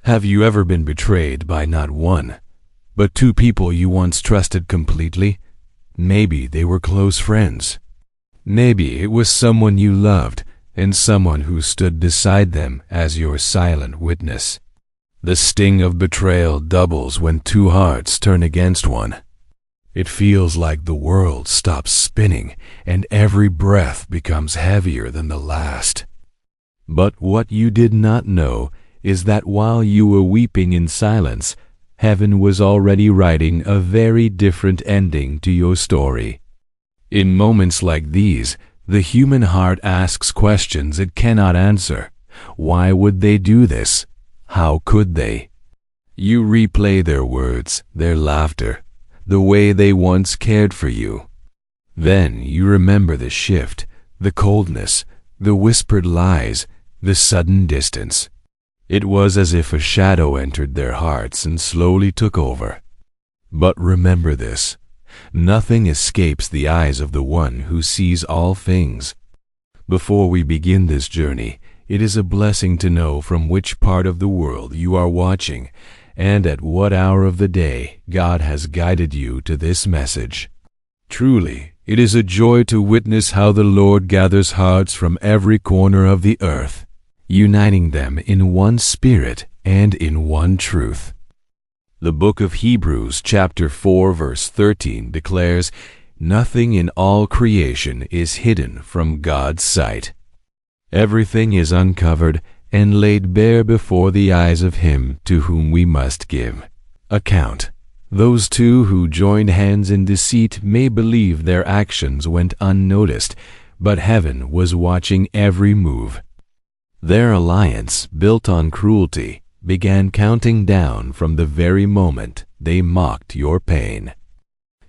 Have you ever been betrayed by not one, but two people you once trusted completely? Maybe they were close friends. Maybe it was someone you loved and someone who stood beside them as your silent witness. The sting of betrayal doubles when two hearts turn against one. It feels like the world stops spinning and every breath becomes heavier than the last. But what you did not know is that while you were weeping in silence, heaven was already writing a very different ending to your story. In moments like these, the human heart asks questions it cannot answer. Why would they do this? How could they? You replay their words, their laughter, the way they once cared for you. Then you remember the shift, the coldness, the whispered lies, the sudden distance. It was as if a shadow entered their hearts and slowly took over. But remember this, nothing escapes the eyes of the one who sees all things. Before we begin this journey, it is a blessing to know from which part of the world you are watching and at what hour of the day God has guided you to this message. Truly, it is a joy to witness how the Lord gathers hearts from every corner of the earth, uniting them in one spirit and in one truth. The book of Hebrews chapter 4 verse 13 declares, "Nothing in all creation is hidden from God's sight. Everything is uncovered and laid bare before the eyes of him to whom we must give account." Those two who joined hands in deceit may believe their actions went unnoticed, but heaven was watching every move. Their alliance, built on cruelty, began counting down from the very moment they mocked your pain.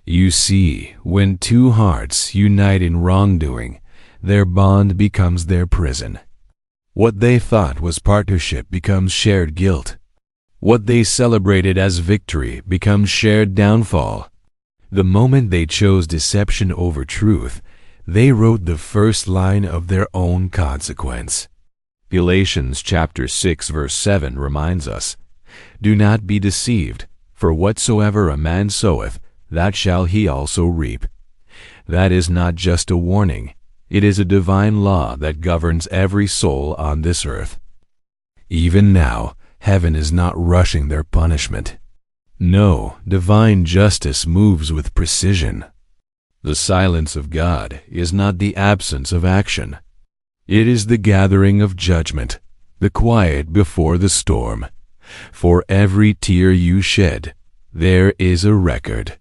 You see, when two hearts unite in wrongdoing, their bond becomes their prison. What they thought was partnership becomes shared guilt. What they celebrated as victory becomes shared downfall. The moment they chose deception over truth, they wrote the first line of their own consequence. Galatians chapter 6 verse 7 reminds us, "Do not be deceived, for whatsoever a man soweth, that shall he also reap." That is not just a warning, it is a divine law that governs every soul on this earth. Even now, heaven is not rushing their punishment. No, divine justice moves with precision. The silence of God is not the absence of action. It is the gathering of judgment, the quiet before the storm. For every tear you shed, there is a record.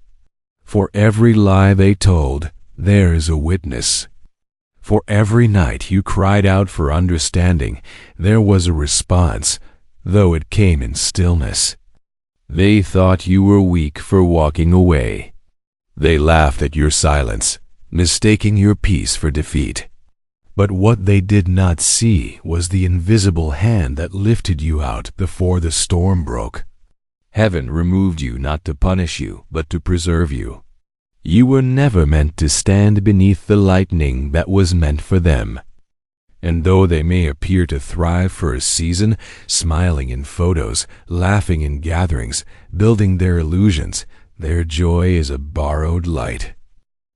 For every lie they told, there is a witness. For every night you cried out for understanding, there was a response, though it came in stillness. They thought you were weak for walking away. They laughed at your silence, mistaking your peace for defeat. But what they did not see was the invisible hand that lifted you out before the storm broke. Heaven removed you not to punish you, but to preserve you. You were never meant to stand beneath the lightning that was meant for them. And though they may appear to thrive for a season, smiling in photos, laughing in gatherings, building their illusions, their joy is a borrowed light.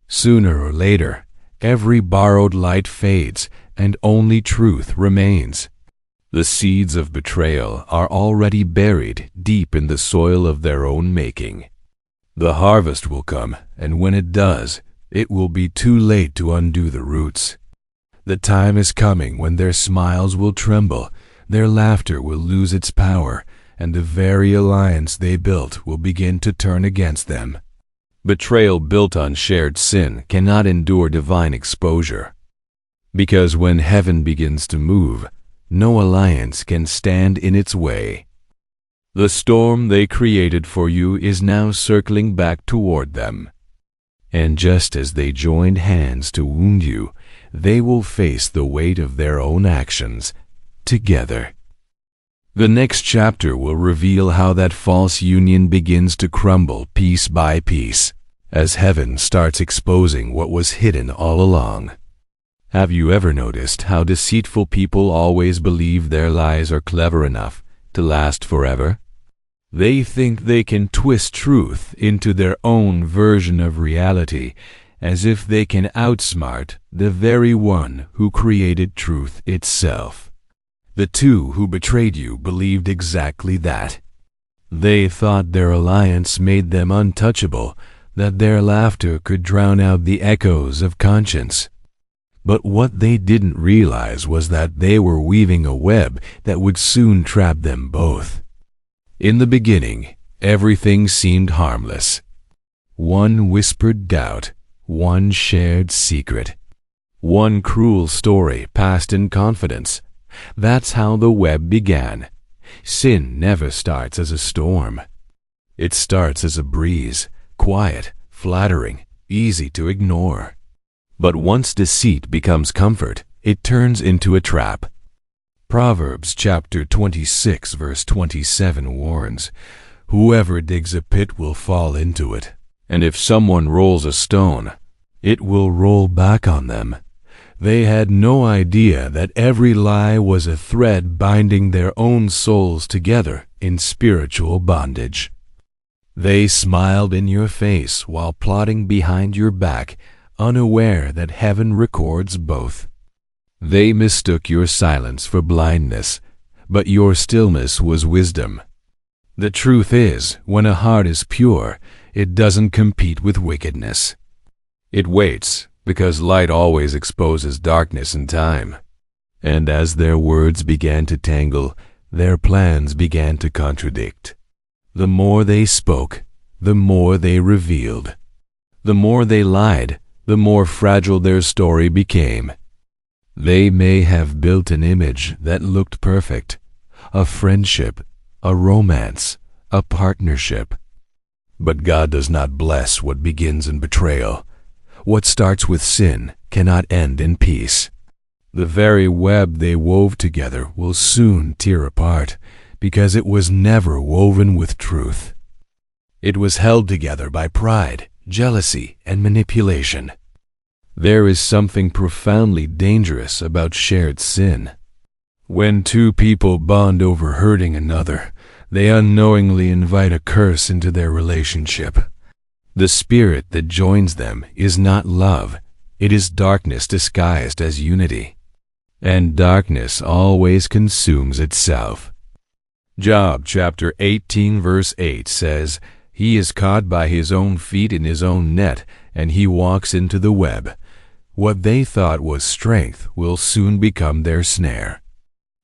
Sooner or later, every borrowed light fades, and only truth remains. The seeds of betrayal are already buried deep in the soil of their own making. The harvest will come, and when it does, it will be too late to undo the roots. The time is coming when their smiles will tremble, their laughter will lose its power, and the very alliance they built will begin to turn against them. Betrayal built on shared sin cannot endure divine exposure. Because when heaven begins to move, no alliance can stand in its way. The storm they created for you is now circling back toward them. And just as they joined hands to wound you, they will face the weight of their own actions together. The next chapter will reveal how that false union begins to crumble piece by piece, as heaven starts exposing what was hidden all along. Have you ever noticed how deceitful people always believe their lies are clever enough to last forever. They think they can twist truth into their own version of reality, as if they can outsmart the very one who created truth itself. The two who betrayed you believed exactly that. They thought their alliance made them untouchable, that their laughter could drown out the echoes of conscience. But what they didn't realize was that they were weaving a web that would soon trap them both. In the beginning, everything seemed harmless. One whispered doubt, one shared secret, one cruel story passed in confidence. That's how the web began. Sin never starts as a storm. It starts as a breeze, quiet, flattering, easy to ignore. But once deceit becomes comfort, it turns into a trap. Proverbs chapter 26 verse 27 warns, "Whoever digs a pit will fall into it, and if someone rolls a stone, it will roll back on them." They had no idea that every lie was a thread binding their own souls together in spiritual bondage. They smiled in your face while plotting behind your back, unaware that heaven records both. They mistook your silence for blindness, but your stillness was wisdom. The truth is, when a heart is pure, it doesn't compete with wickedness. It waits, because light always exposes darkness in time. And as their words began to tangle, their plans began to contradict. The more they spoke, the more they revealed. The more they lied, the more fragile their story became. They may have built an image that looked perfect, a friendship, a romance, a partnership. But God does not bless what begins in betrayal. What starts with sin cannot end in peace. The very web they wove together will soon tear apart, because it was never woven with truth. It was held together by pride, jealousy, and manipulation. There is something profoundly dangerous about shared sin. When two people bond over hurting another, they unknowingly invite a curse into their relationship. The spirit that joins them is not love, it is darkness disguised as unity. And darkness always consumes itself. Job chapter 18 verse 8 says, "He is caught by his own feet in his own net, and he walks into the web." What they thought was strength will soon become their snare.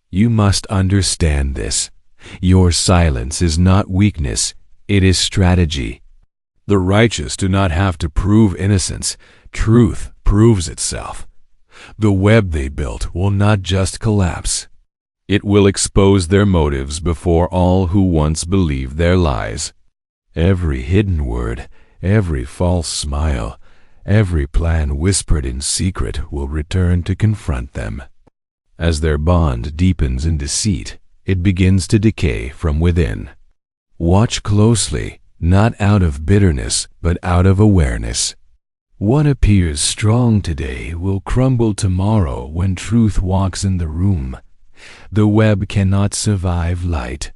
You must understand this. Your silence is not weakness, it is strategy. The righteous do not have to prove innocence. Truth proves itself. The web they built will not just collapse. It will expose their motives before all who once believed their lies. Every hidden word, every false smile, every plan whispered in secret will return to confront them. As their bond deepens in deceit, it begins to decay from within. Watch closely, not out of bitterness, but out of awareness. What appears strong today will crumble tomorrow when truth walks in the room. The web cannot survive light,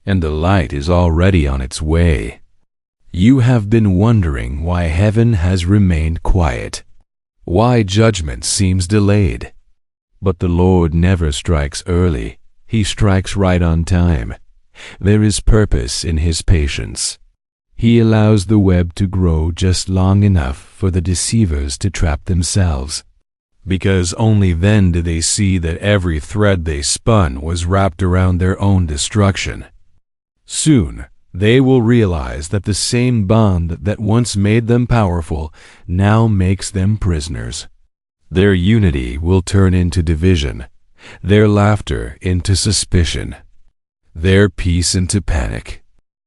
and the light is already on its way. You have been wondering why heaven has remained quiet, why judgment seems delayed. But the Lord never strikes early, He strikes right on time. There is purpose in His patience. He allows the web to grow just long enough for the deceivers to trap themselves, because only then do they see that every thread they spun was wrapped around their own destruction. Soon, they will realize that the same bond that once made them powerful now makes them prisoners. Their unity will turn into division, their laughter into suspicion, their peace into panic.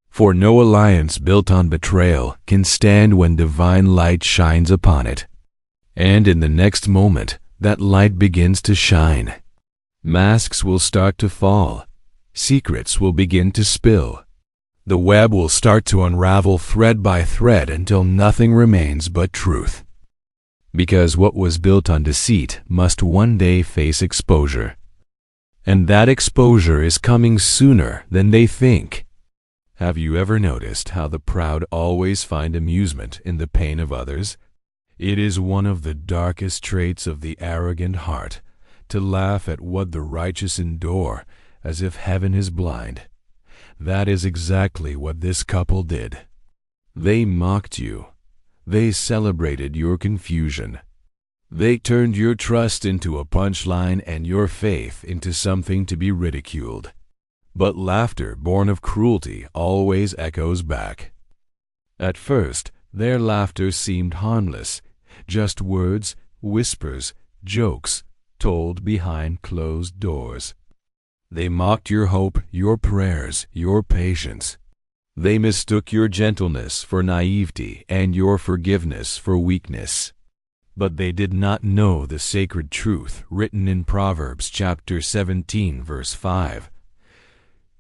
For no alliance built on betrayal can stand when divine light shines upon it. And in the next moment, that light begins to shine. Masks will start to fall. Secrets will begin to spill. The web will start to unravel thread by thread until nothing remains but truth. Because what was built on deceit must one day face exposure. And that exposure is coming sooner than they think. Have you ever noticed how the proud always find amusement in the pain of others? It is one of the darkest traits of the arrogant heart to laugh at what the righteous endure as if heaven is blind. That is exactly what this couple did. They mocked you. They celebrated your confusion. They turned your trust into a punchline and your faith into something to be ridiculed. But laughter born of cruelty always echoes back. At first, their laughter seemed harmless, just words, whispers, jokes, told behind closed doors. They mocked your hope, your prayers, your patience. They mistook your gentleness for naivety and your forgiveness for weakness. But they did not know the sacred truth written in Proverbs chapter 17, verse 5.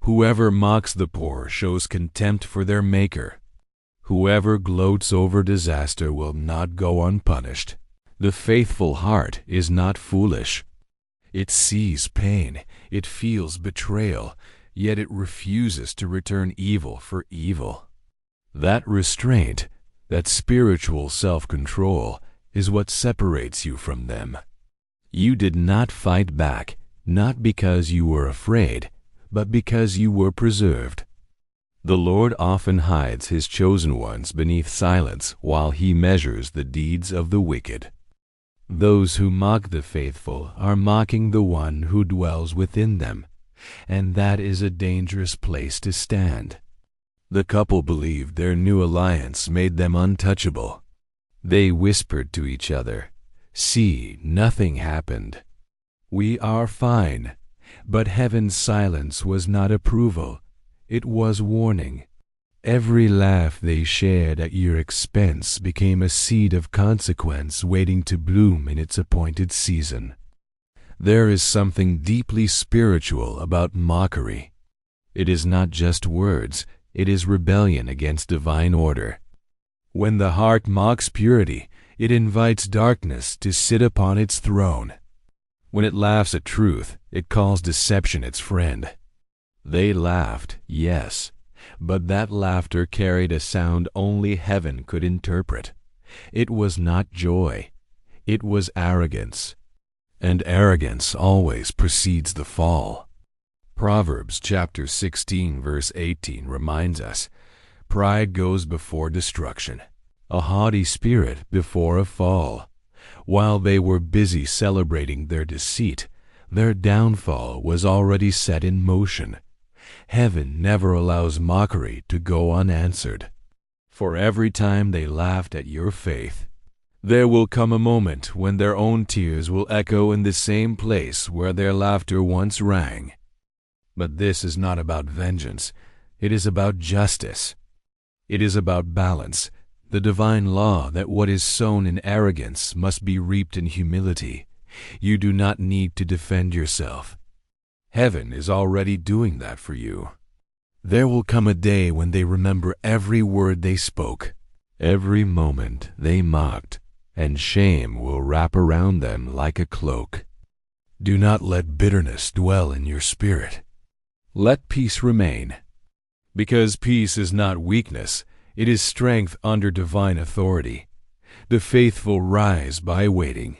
Whoever mocks the poor shows contempt for their Maker. Whoever gloats over disaster will not go unpunished. The faithful heart is not foolish. It sees pain, it feels betrayal, yet it refuses to return evil for evil. That restraint, that spiritual self-control, is what separates you from them. You did not fight back, not because you were afraid, but because you were preserved. The Lord often hides His chosen ones beneath silence while He measures the deeds of the wicked. Those who mock the faithful are mocking the one who dwells within them, and that is a dangerous place to stand. The couple believed their new alliance made them untouchable. They whispered to each other, "See, nothing happened. We are fine." But heaven's silence was not approval. It was warning. Every laugh they shared at your expense became a seed of consequence waiting to bloom in its appointed season. There is something deeply spiritual about mockery. It is not just words, it is rebellion against divine order. When the heart mocks purity, it invites darkness to sit upon its throne. When it laughs at truth, it calls deception its friend. They laughed, yes, but that laughter carried a sound only heaven could interpret. It was not joy. It was arrogance. And arrogance always precedes the fall. Proverbs chapter 16, verse 18 reminds us, "Pride goes before destruction, a haughty spirit before a fall." While they were busy celebrating their deceit, their downfall was already set in motion. Heaven never allows mockery to go unanswered. For every time they laughed at your faith, there will come a moment when their own tears will echo in the same place where their laughter once rang. But this is not about vengeance. It is about justice. It is about balance, the divine law that what is sown in arrogance must be reaped in humility. You do not need to defend yourself. Heaven is already doing that for you. There will come a day when they remember every word they spoke, every moment they mocked, and shame will wrap around them like a cloak. Do not let bitterness dwell in your spirit. Let peace remain. Because peace is not weakness, it is strength under divine authority. The faithful rise by waiting,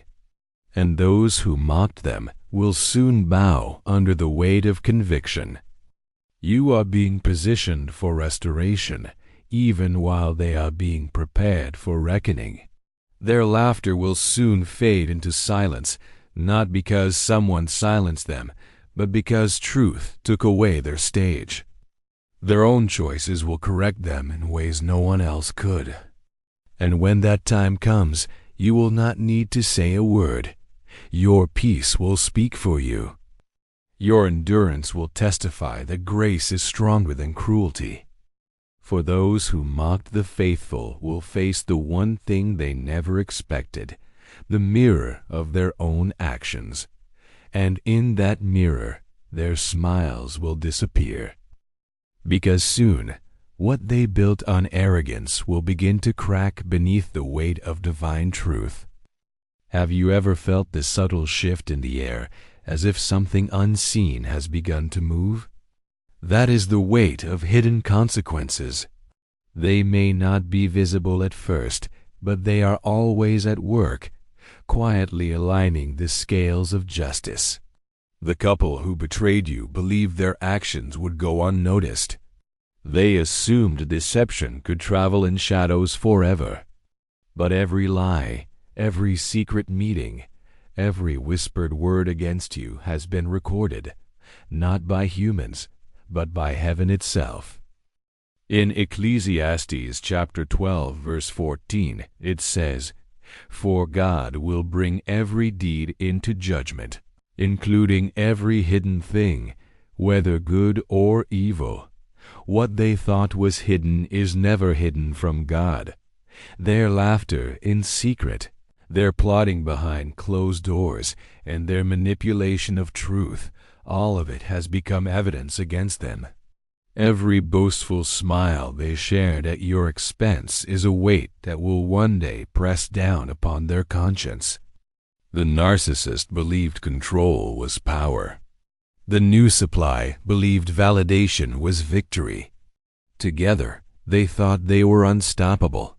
and those who mocked them will soon bow under the weight of conviction. You are being positioned for restoration, even while they are being prepared for reckoning. Their laughter will soon fade into silence, not because someone silenced them, but because truth took away their stage. Their own choices will correct them in ways no one else could. And when that time comes, you will not need to say a word. Your peace will speak for you. Your endurance will testify that grace is stronger than cruelty. For those who mocked the faithful will face the one thing they never expected, the mirror of their own actions. And in that mirror, their smiles will disappear. Because soon, what they built on arrogance will begin to crack beneath the weight of divine truth. Have you ever felt the subtle shift in the air as if something unseen has begun to move? That is the weight of hidden consequences. They may not be visible at first, but they are always at work, quietly aligning the scales of justice. The couple who betrayed you believed their actions would go unnoticed. They assumed deception could travel in shadows forever. But every lie, every secret meeting, every whispered word against you has been recorded, not by humans, but by heaven itself. In Ecclesiastes chapter 12, verse 14, it says, "For God will bring every deed into judgment, including every hidden thing, whether good or evil. What they thought was hidden is never hidden from God. Their laughter in secret, their plotting behind closed doors, and their manipulation of truth, all of it has become evidence against them. Every boastful smile they shared at your expense is a weight that will one day press down upon their conscience." The narcissist believed control was power. The new supply believed validation was victory. Together, they thought they were unstoppable.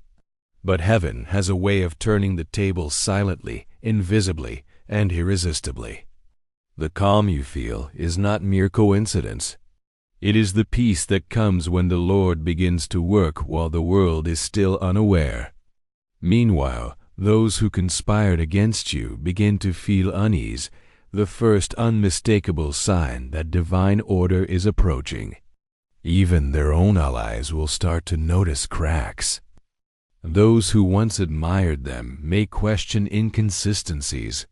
But heaven has a way of turning the tables silently, invisibly, and irresistibly. The calm you feel is not mere coincidence. It is the peace that comes when the Lord begins to work while the world is still unaware. Meanwhile, those who conspired against you begin to feel unease, the first unmistakable sign that divine order is approaching. Even their own allies will start to notice cracks. Those who once admired them may question inconsistencies.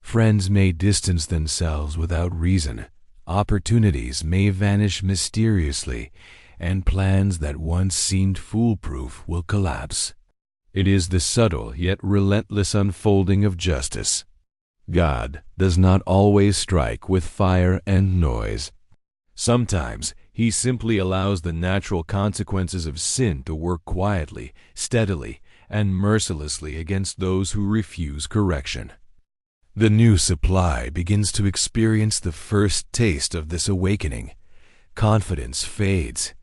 Friends may distance themselves without reason. Opportunities may vanish mysteriously, and plans that once seemed foolproof will collapse. It is the subtle yet relentless unfolding of justice. God does not always strike with fire and noise. Sometimes He simply allows the natural consequences of sin to work quietly, steadily, and mercilessly against those who refuse correction. The new supply begins to experience the first taste of this awakening. Confidence fades.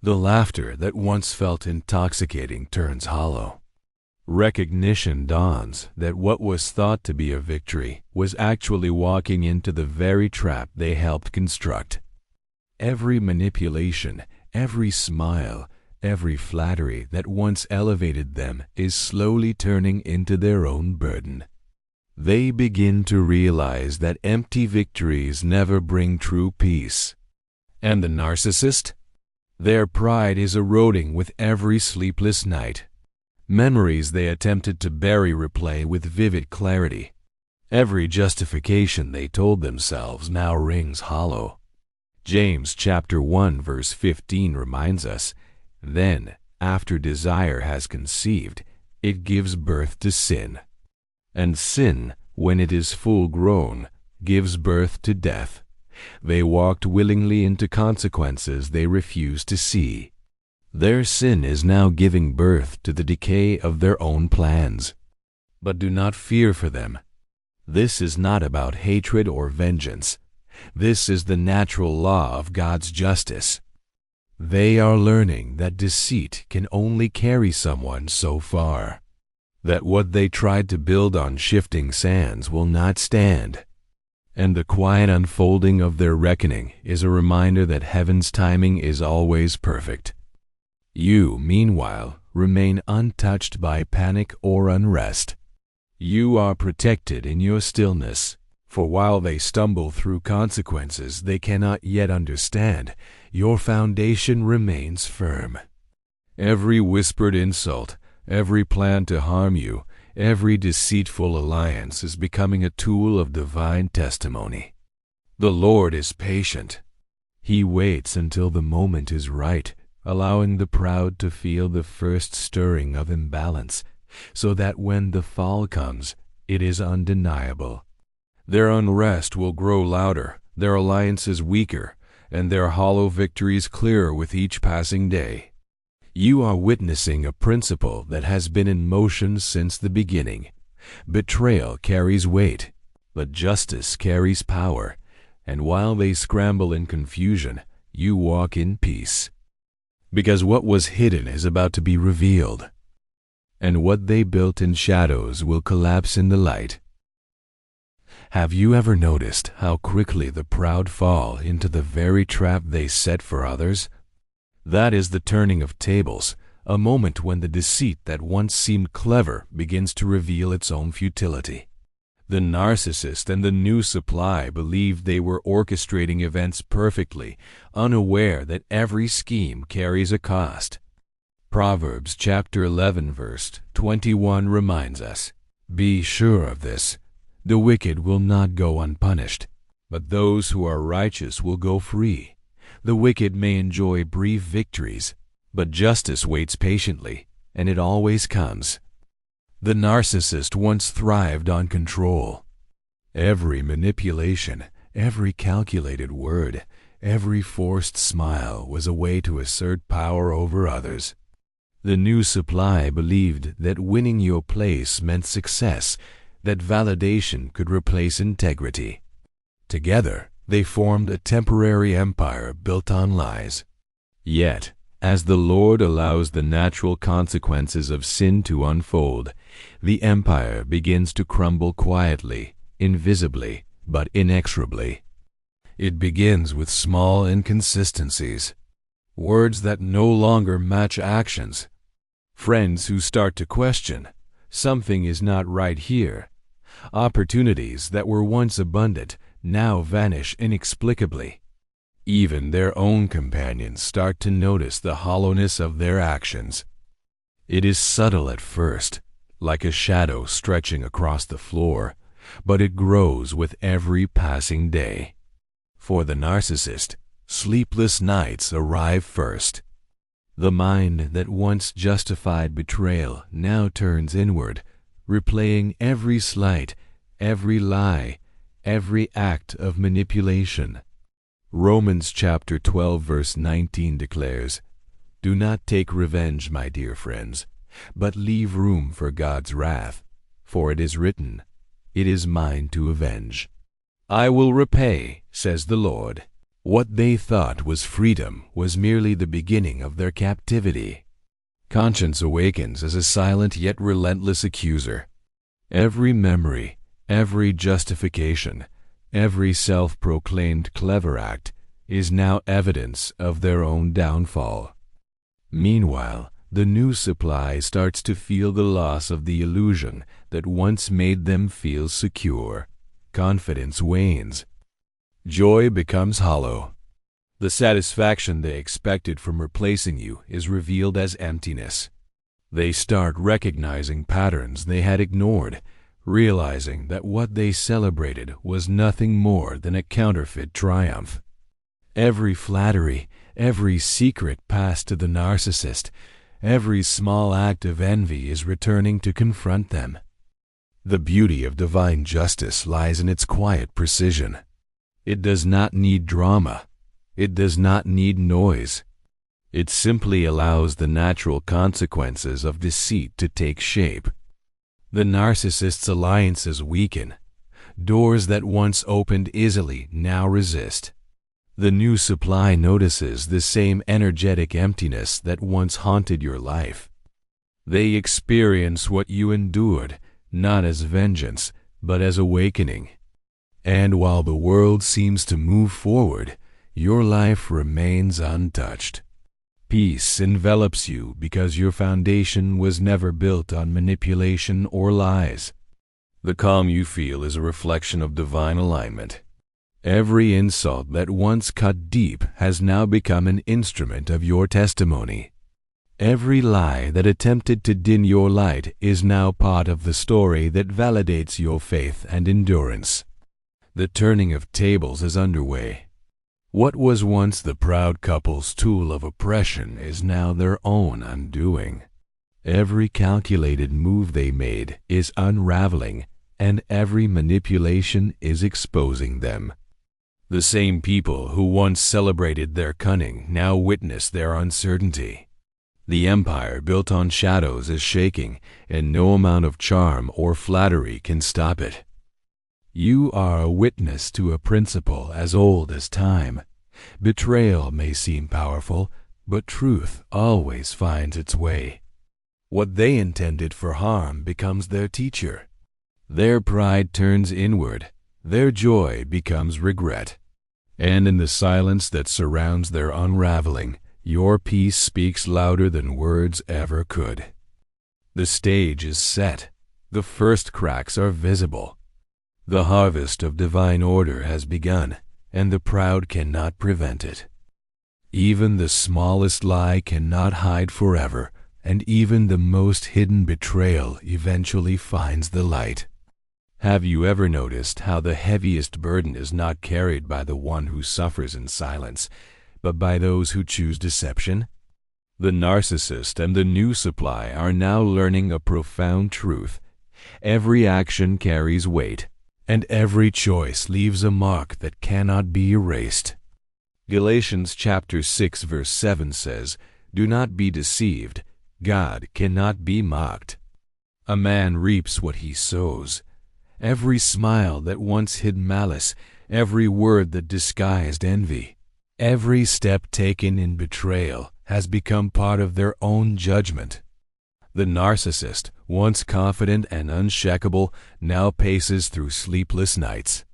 The laughter that once felt intoxicating turns hollow. Recognition dawns that what was thought to be a victory was actually walking into the very trap they helped construct. Every manipulation, every smile, every flattery that once elevated them is slowly turning into their own burden. They begin to realize that empty victories never bring true peace. And the narcissist? Their pride is eroding with every sleepless night. Memories they attempted to bury replay with vivid clarity. Every justification they told themselves now rings hollow. James chapter 1 verse 15 reminds us, "Then, after desire has conceived, it gives birth to sin. And sin, when it is full grown, gives birth to death. They walked willingly into consequences they refused to see." Their sin is now giving birth to the decay of their own plans. But do not fear for them. This is not about hatred or vengeance. This is the natural law of God's justice. They are learning that deceit can only carry someone so far, that what they tried to build on shifting sands will not stand. And the quiet unfolding of their reckoning is a reminder that heaven's timing is always perfect. You, meanwhile, remain untouched by panic or unrest. You are protected in your stillness, for while they stumble through consequences they cannot yet understand, your foundation remains firm. Every whispered insult, every plan to harm you, every deceitful alliance is becoming a tool of divine testimony. The Lord is patient. He waits until the moment is right, allowing the proud to feel the first stirring of imbalance, so that when the fall comes, it is undeniable. Their unrest will grow louder, their alliances weaker, and their hollow victories clearer with each passing day. You are witnessing a principle that has been in motion since the beginning. Betrayal carries weight. But justice carries power, and while they scramble in confusion, you walk in peace. Because what was hidden is about to be revealed, and what they built in shadows will collapse in the light. Have you ever noticed how quickly the proud fall into the very trap they set for others? That is the turning of tables, a moment when the deceit that once seemed clever begins to reveal its own futility. The narcissist and the new supply believed they were orchestrating events perfectly, unaware that every scheme carries a cost. Proverbs chapter 11 verse 21 reminds us, "Be sure of this, the wicked will not go unpunished, but those who are righteous will go free. The wicked may enjoy brief victories, but justice waits patiently, and it always comes." The narcissist once thrived on control. Every manipulation, every calculated word, every forced smile was a way to assert power over others. The new supply believed that winning your place meant success, that validation could replace integrity. Together, they formed a temporary empire built on lies. Yet, as the Lord allows the natural consequences of sin to unfold, the empire begins to crumble quietly, invisibly, but inexorably. It begins with small inconsistencies, words that no longer match actions, friends who start to question, "Something is not right here," opportunities that were once abundant now vanish inexplicably. Even their own companions start to notice the hollowness of their actions. It is subtle at first, like a shadow stretching across the floor, but it grows with every passing day. For the narcissist, sleepless nights arrive first. The mind that once justified betrayal now turns inward, replaying every slight, every lie, every act of manipulation. Romans chapter 12 verse 19 declares, "Do not take revenge, my dear friends, but leave room for God's wrath, for it is written, 'It is mine to avenge. I will repay,' says the Lord." What they thought was freedom was merely the beginning of their captivity. Conscience awakens as a silent yet relentless accuser. Every memory, every justification, every self-proclaimed clever act is now evidence of their own downfall. Meanwhile, the new supply starts to feel the loss of the illusion that once made them feel secure. Confidence wanes. Joy becomes hollow. The satisfaction they expected from replacing you is revealed as emptiness. They start recognizing patterns they had ignored, realizing that what they celebrated was nothing more than a counterfeit triumph. Every flattery, every secret passed to the narcissist, every small act of envy is returning to confront them. The beauty of divine justice lies in its quiet precision. It does not need drama. It does not need noise. It simply allows the natural consequences of deceit to take shape. The narcissist's alliances weaken. Doors that once opened easily now resist. The new supply notices the same energetic emptiness that once haunted your life. They experience what you endured, not as vengeance, but as awakening. And while the world seems to move forward, your life remains untouched. Peace envelops you because your foundation was never built on manipulation or lies. The calm you feel is a reflection of divine alignment. Every insult that once cut deep has now become an instrument of your testimony. Every lie that attempted to dim your light is now part of the story that validates your faith and endurance. The turning of tables is underway. What was once the proud couple's tool of oppression is now their own undoing. Every calculated move they made is unraveling, and every manipulation is exposing them. The same people who once celebrated their cunning now witness their uncertainty. The empire built on shadows is shaking, and no amount of charm or flattery can stop it. You are a witness to a principle as old as time. Betrayal may seem powerful, but truth always finds its way. What they intended for harm becomes their teacher. Their pride turns inward. Their joy becomes regret. And in the silence that surrounds their unraveling, your peace speaks louder than words ever could. The stage is set. The first cracks are visible. The harvest of divine order has begun, and the proud cannot prevent it. Even the smallest lie cannot hide forever, and even the most hidden betrayal eventually finds the light. Have you ever noticed how the heaviest burden is not carried by the one who suffers in silence, but by those who choose deception? The narcissist and the new supply are now learning a profound truth. Every action carries weight, and every choice leaves a mark that cannot be erased. Galatians chapter 6 verse 7 says, "Do not be deceived. God cannot be mocked. A man reaps what he sows." Every smile that once hid malice, every word that disguised envy, every step taken in betrayal has become part of their own judgment. The narcissist, once confident and unshakable, now paces through sleepless nights.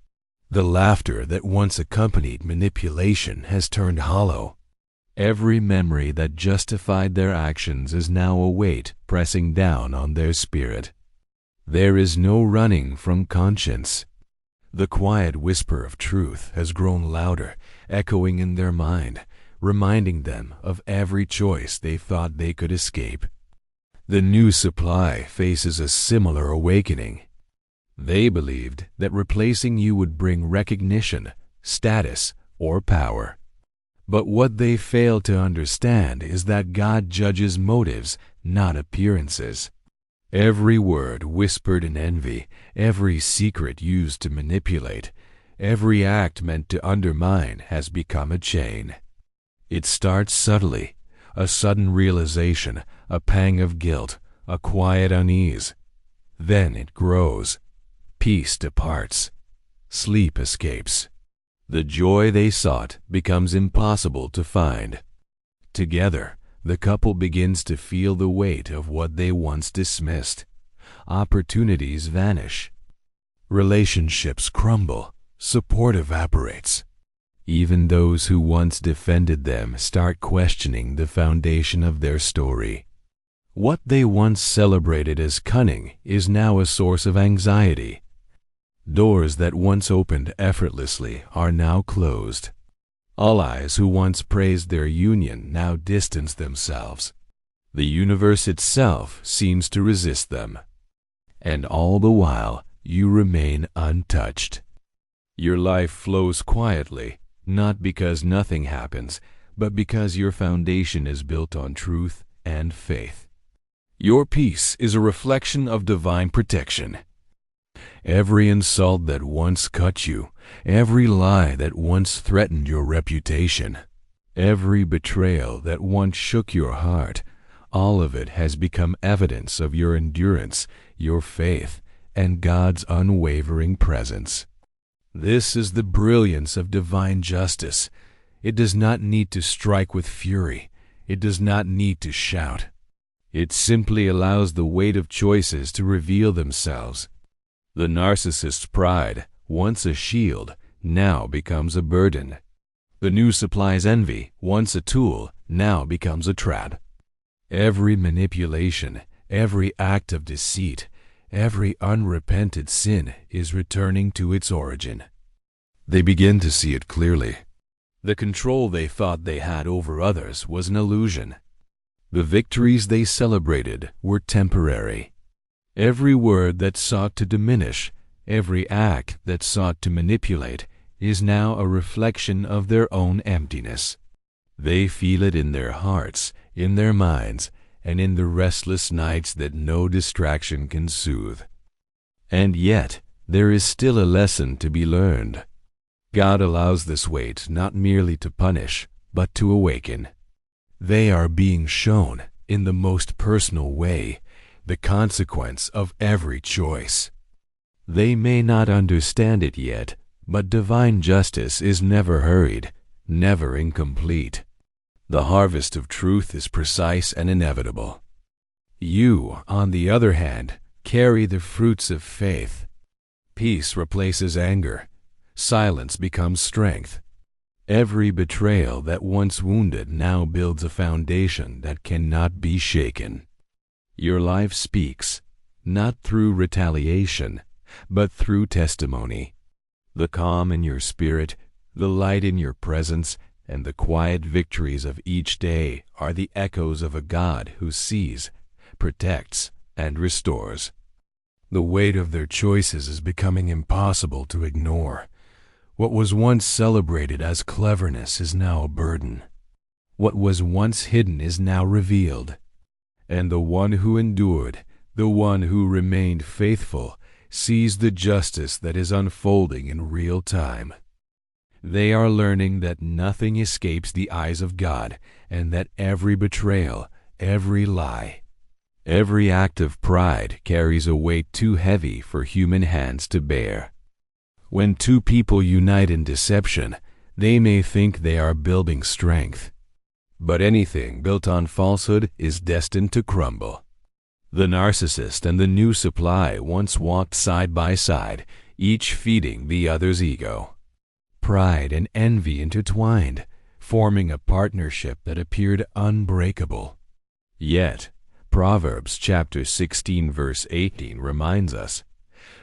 The laughter that once accompanied manipulation has turned hollow. Every memory that justified their actions is now a weight pressing down on their spirit. There is no running from conscience. The quiet whisper of truth has grown louder, echoing in their mind, reminding them of every choice they thought they could escape. The new supply faces a similar awakening. They believed that replacing you would bring recognition, status, or power. But what they fail to understand is that God judges motives, not appearances. Every word whispered in envy, every secret used to manipulate, every act meant to undermine has become a chain. It starts subtly, a sudden realization, a pang of guilt, a quiet unease. Then it grows. Peace departs. Sleep escapes. The joy they sought becomes impossible to find. Together, the couple begins to feel the weight of what they once dismissed. Opportunities vanish. Relationships crumble. Support evaporates. Even those who once defended them start questioning the foundation of their story. What they once celebrated as cunning is now a source of anxiety. Doors that once opened effortlessly are now closed. Allies who once praised their union now distance themselves. The universe itself seems to resist them. And all the while, you remain untouched. Your life flows quietly, not because nothing happens, but because your foundation is built on truth and faith. Your peace is a reflection of divine protection. Every insult that once cut you, every lie that once threatened your reputation, every betrayal that once shook your heart, all of it has become evidence of your endurance, your faith, and God's unwavering presence. This is the brilliance of divine justice. It does not need to strike with fury. It does not need to shout. It simply allows the weight of choices to reveal themselves. The narcissist's pride, once a shield, now becomes a burden. The new supply's envy, once a tool, now becomes a trap. Every manipulation, every act of deceit, every unrepented sin is returning to its origin. They begin to see it clearly. The control they thought they had over others was an illusion. The victories they celebrated were temporary. Every word that sought to diminish, every act that sought to manipulate, is now a reflection of their own emptiness. They feel it in their hearts, in their minds, and in the restless nights that no distraction can soothe. And yet, there is still a lesson to be learned. God allows this weight not merely to punish, but to awaken. They are being shown, in the most personal way, the consequence of every choice. They may not understand it yet, but divine justice is never hurried, never incomplete. The harvest of truth is precise and inevitable. You, on the other hand, carry the fruits of faith. Peace replaces anger. Silence becomes strength. Every betrayal that once wounded now builds a foundation that cannot be shaken. Your life speaks, not through retaliation, but through testimony. The calm in your spirit, the light in your presence, and the quiet victories of each day are the echoes of a God who sees, protects, and restores. The weight of their choices is becoming impossible to ignore. What was once celebrated as cleverness is now a burden. What was once hidden is now revealed. And the one who endured, the one who remained faithful, sees the justice that is unfolding in real time. They are learning that nothing escapes the eyes of God, and that every betrayal, every lie, every act of pride carries a weight too heavy for human hands to bear. When two people unite in deception, they may think they are building strength. But anything built on falsehood is destined to crumble. The narcissist and the new supply once walked side by side, each feeding the other's ego. Pride and envy intertwined, forming a partnership that appeared unbreakable. Yet, Proverbs chapter 16 verse 18 reminds us,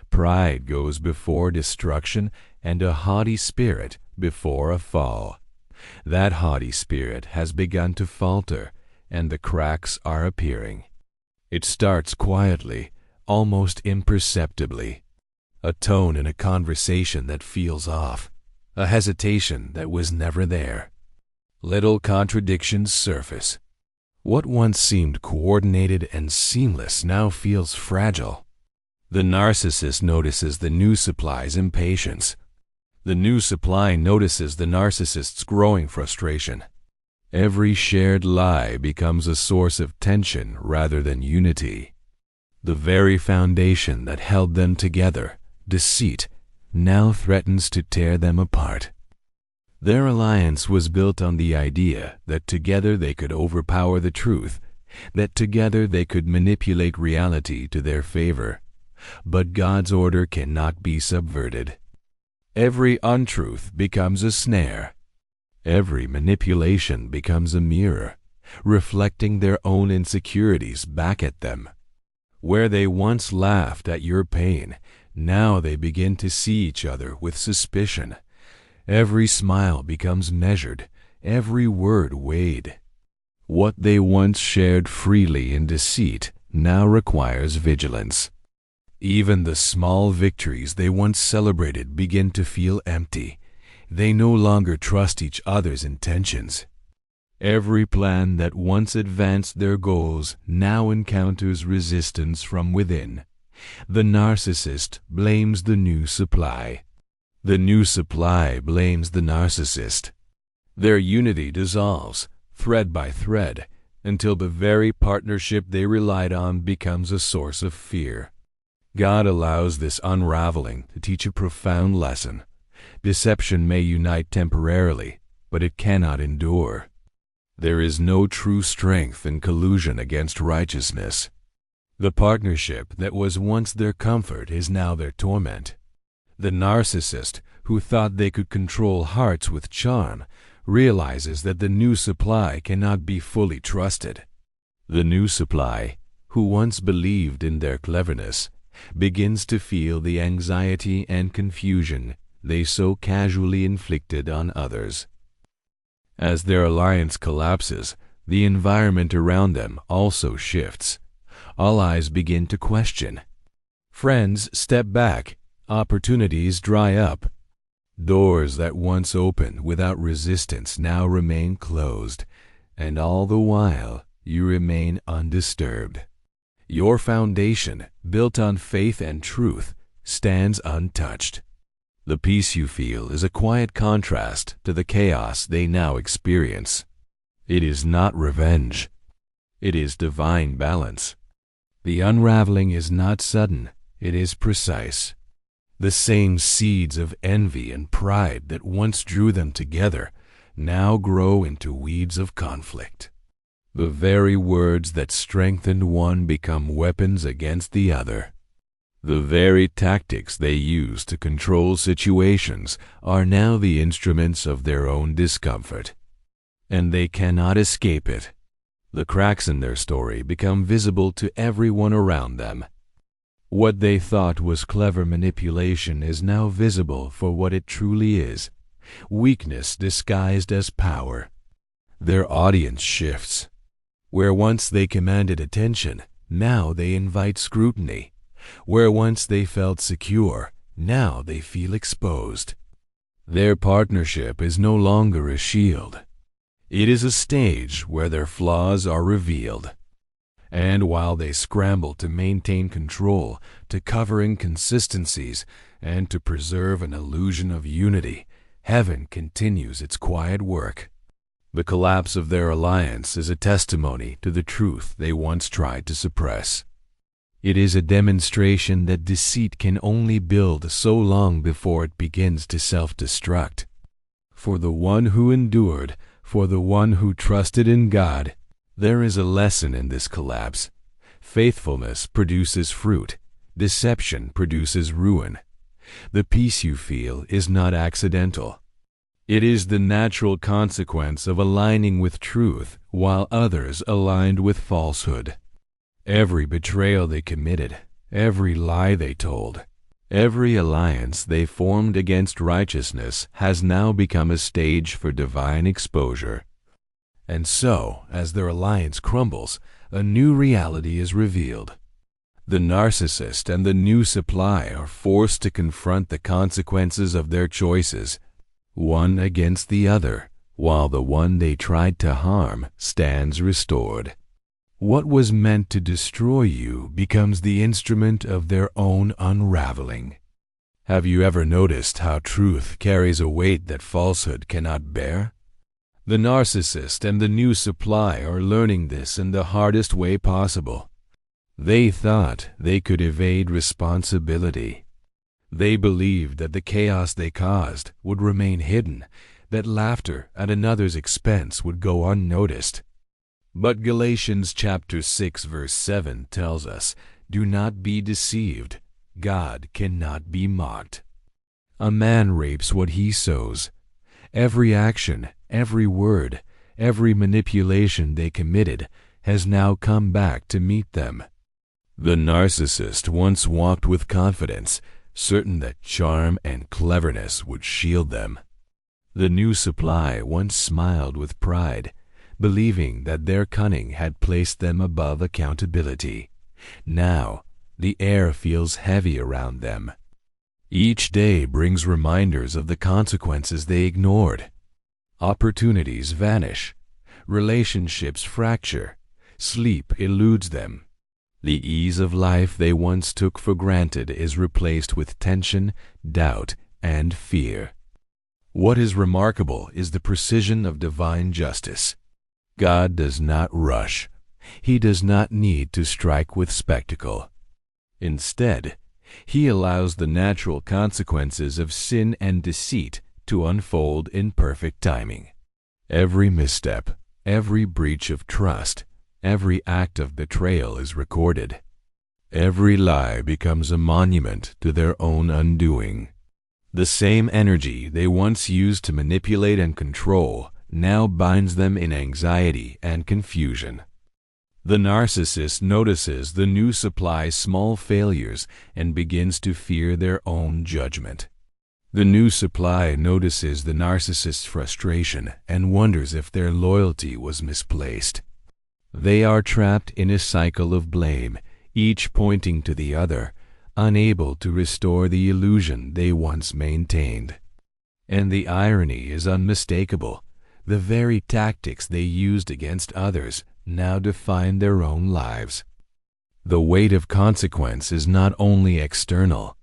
"Pride goes before destruction, and a haughty spirit before a fall." That haughty spirit has begun to falter, and the cracks are appearing. It starts quietly, almost imperceptibly. A tone in a conversation that feels off, a hesitation that was never there. Little contradictions surface. What once seemed coordinated and seamless now feels fragile. The narcissist notices the new supply's impatience. The new supply notices the narcissist's growing frustration. Every shared lie becomes a source of tension rather than unity. The very foundation that held them together, deceit, now threatens to tear them apart. Their alliance was built on the idea that together they could overpower the truth, that together they could manipulate reality to their favor. But God's order cannot be subverted. Every untruth becomes a snare. Every manipulation becomes a mirror, reflecting their own insecurities back at them. Where they once laughed at your pain, now they begin to see each other with suspicion. Every smile becomes measured, every word weighed. What they once shared freely in deceit now requires vigilance. Even the small victories they once celebrated begin to feel empty. They no longer trust each other's intentions. Every plan that once advanced their goals now encounters resistance from within. The narcissist blames the new supply. The new supply blames the narcissist. Their unity dissolves, thread by thread, until the very partnership they relied on becomes a source of fear. God allows this unraveling to teach a profound lesson. Deception may unite temporarily, but it cannot endure. There is no true strength in collusion against righteousness. The partnership that was once their comfort is now their torment. The narcissist, who thought they could control hearts with charm, realizes that the new supply cannot be fully trusted. The new supply, who once believed in their cleverness, begins to feel the anxiety and confusion they so casually inflicted on others. As their alliance collapses, the environment around them also shifts. All eyes begin to question. Friends step back, opportunities dry up. Doors that once opened without resistance now remain closed, and all the while you remain undisturbed. Your foundation, built on faith and truth, stands untouched. The peace you feel is a quiet contrast to the chaos they now experience. It is not revenge. It is divine balance. The unraveling is not sudden, it is precise. The same seeds of envy and pride that once drew them together now grow into weeds of conflict. The very words that strengthened one become weapons against the other. The very tactics they use to control situations are now the instruments of their own discomfort, and they cannot escape it. The cracks in their story become visible to everyone around them. What they thought was clever manipulation is now visible for what it truly is: weakness disguised as power. Their audience shifts. Where once they commanded attention, now they invite scrutiny. Where once they felt secure, now they feel exposed. Their partnership is no longer a shield. It is a stage where their flaws are revealed. And while they scramble to maintain control, to cover inconsistencies, and to preserve an illusion of unity, heaven continues its quiet work. The collapse of their alliance is a testimony to the truth they once tried to suppress. It is a demonstration that deceit can only build so long before it begins to self-destruct. For the one who endured, for the one who trusted in God, there is a lesson in this collapse. Faithfulness produces fruit. Deception produces ruin. The peace you feel is not accidental. It is the natural consequence of aligning with truth while others aligned with falsehood. Every betrayal they committed, every lie they told, every alliance they formed against righteousness has now become a stage for divine exposure. And so, as their alliance crumbles, a new reality is revealed. The narcissist and the new supply are forced to confront the consequences of their choices, one against the other, while the one they tried to harm stands restored. What was meant to destroy you becomes the instrument of their own unraveling. Have you ever noticed how truth carries a weight that falsehood cannot bear? The narcissist and the new supply are learning this in the hardest way possible. They thought they could evade responsibility. They believed that the chaos they caused would remain hidden, that laughter at another's expense would go unnoticed. But Galatians chapter 6 verse 7 tells us, "Do not be deceived. God cannot be mocked." A man reaps what he sows. Every action, every word, every manipulation they committed has now come back to meet them. The narcissist once walked with confidence, certain that charm and cleverness would shield them. The new supply once smiled with pride, believing that their cunning had placed them above accountability. Now, the air feels heavy around them. Each day brings reminders of the consequences they ignored. Opportunities vanish. Relationships fracture. Sleep eludes them. The ease of life they once took for granted is replaced with tension, doubt, and fear. What is remarkable is the precision of divine justice. God does not rush. He does not need to strike with spectacle. Instead, He allows the natural consequences of sin and deceit to unfold in perfect timing. Every misstep, every breach of trust, every act of betrayal is recorded. Every lie becomes a monument to their own undoing. The same energy they once used to manipulate and control now binds them in anxiety and confusion. The narcissist notices the new supply's small failures and begins to fear their own judgment. The new supply notices the narcissist's frustration and wonders if their loyalty was misplaced. They are trapped in a cycle of blame, each pointing to the other, unable to restore the illusion they once maintained. And the irony is unmistakable. The very tactics they used against others now define their own lives. The weight of consequence is not only external,